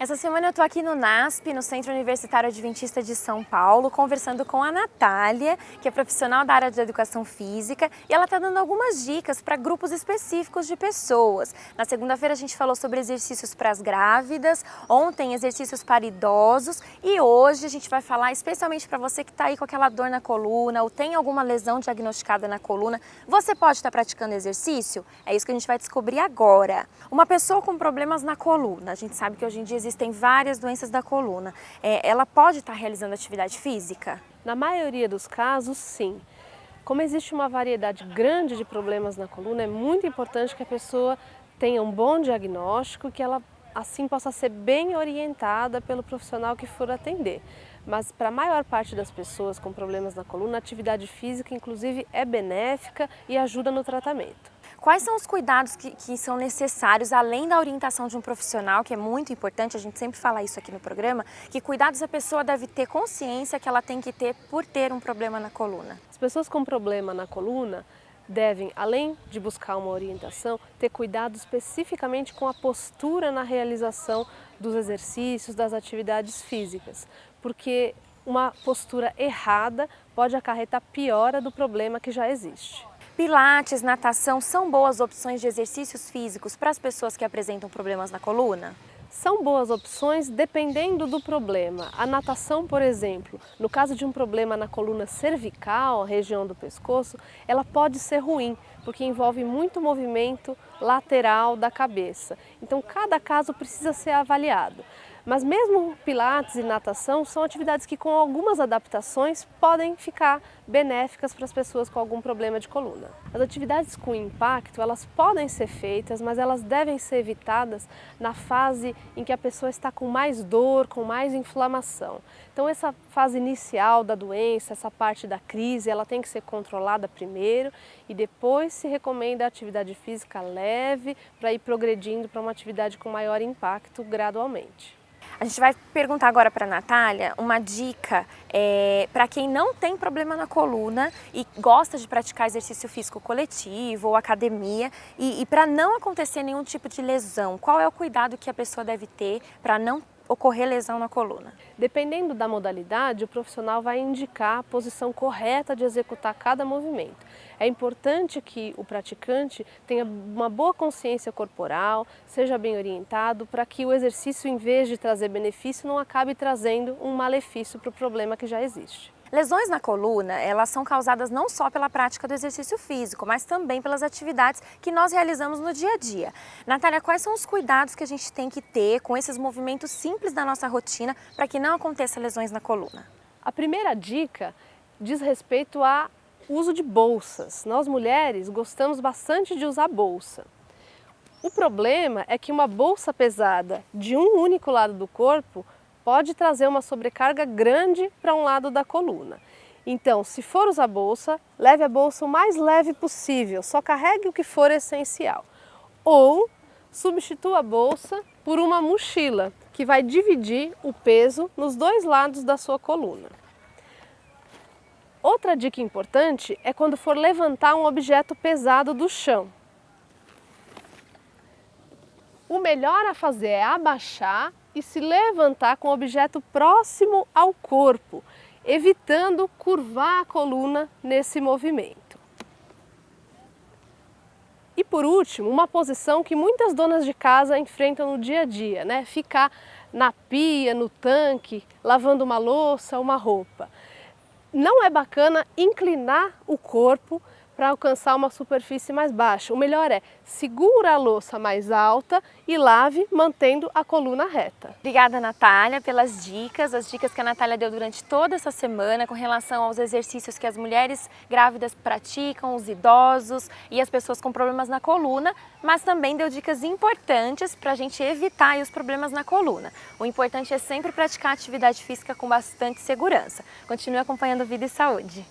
Essa semana eu estou aqui no NASP, no Centro Universitário Adventista de São Paulo, conversando com a Natália, que é profissional da área de educação física, e ela está dando algumas dicas para grupos específicos de pessoas. Na segunda-feira a gente falou sobre exercícios para as grávidas, ontem exercícios para idosos e hoje a gente vai falar especialmente para você que está aí com aquela dor na coluna ou tem alguma lesão diagnosticada na coluna. Você pode estar praticando exercício? É isso que a gente vai descobrir agora. Uma pessoa com problemas na coluna, a gente sabe que hoje em dia existem várias doenças da coluna. Ela pode estar realizando atividade física? Na maioria dos casos, sim. Como existe uma variedade grande de problemas na coluna, é muito importante que a pessoa tenha um bom diagnóstico e que ela assim possa ser bem orientada pelo profissional que for atender. Mas para a maior parte das pessoas com problemas na coluna, a atividade física inclusive é benéfica e ajuda no tratamento. Quais são os cuidados que são necessários, além da orientação de um profissional, que é muito importante, a gente sempre fala isso aqui no programa, que cuidados a pessoa deve ter consciência que ela tem que ter por ter um problema na coluna? As pessoas com problema na coluna devem, além de buscar uma orientação, ter cuidado especificamente com a postura na realização dos exercícios, das atividades físicas, porque uma postura errada pode acarretar piora do problema que já existe. Pilates, natação são boas opções de exercícios físicos para as pessoas que apresentam problemas na coluna? São boas opções dependendo do problema. A natação, por exemplo, no caso de um problema na coluna cervical, região do pescoço, ela pode ser ruim, porque envolve muito movimento lateral da cabeça. Então, cada caso precisa ser avaliado. Mas mesmo pilates e natação são atividades que com algumas adaptações podem ficar benéficas para as pessoas com algum problema de coluna. As atividades com impacto, elas podem ser feitas, mas elas devem ser evitadas na fase em que a pessoa está com mais dor, com mais inflamação. Então essa fase inicial da doença, essa parte da crise, ela tem que ser controlada primeiro e depois se recomenda a atividade física leve para ir progredindo para uma atividade com maior impacto gradualmente. A gente vai perguntar agora para a Natália uma dica para quem não tem problema na coluna e gosta de praticar exercício físico coletivo ou academia e para não acontecer nenhum tipo de lesão. Qual é o cuidado que a pessoa deve ter para não ocorrer lesão na coluna? Dependendo da modalidade, o profissional vai indicar a posição correta de executar cada movimento. É importante que o praticante tenha uma boa consciência corporal, seja bem orientado, para que o exercício, em vez de trazer benefício, não acabe trazendo um malefício para o problema que já existe. Lesões na coluna, elas são causadas não só pela prática do exercício físico, mas também pelas atividades que nós realizamos no dia a dia. Natália, quais são os cuidados que a gente tem que ter com esses movimentos simples da nossa rotina para que não aconteça lesões na coluna? A primeira dica diz respeito ao uso de bolsas. Nós mulheres gostamos bastante de usar bolsa. O problema é que uma bolsa pesada de um único lado do corpo pode trazer uma sobrecarga grande para um lado da coluna. Então, se for usar bolsa, leve a bolsa o mais leve possível, só carregue o que for essencial. Ou substitua a bolsa por uma mochila, que vai dividir o peso nos dois lados da sua coluna. Outra dica importante é quando for levantar um objeto pesado do chão. O melhor a fazer é abaixar e se levantar com o objeto próximo ao corpo, evitando curvar a coluna nesse movimento. E por último, uma posição que muitas donas de casa enfrentam no dia a dia, né? Ficar na pia, no tanque, lavando uma louça, uma roupa. Não é bacana inclinar o corpo para alcançar uma superfície mais baixa. O melhor é segura a louça mais alta e lave mantendo a coluna reta. Obrigada, Natália, pelas dicas, as dicas que a Natália deu durante toda essa semana com relação aos exercícios que as mulheres grávidas praticam, os idosos e as pessoas com problemas na coluna, mas também deu dicas importantes para a gente evitar os problemas na coluna. O importante é sempre praticar atividade física com bastante segurança. Continue acompanhando Vida e Saúde.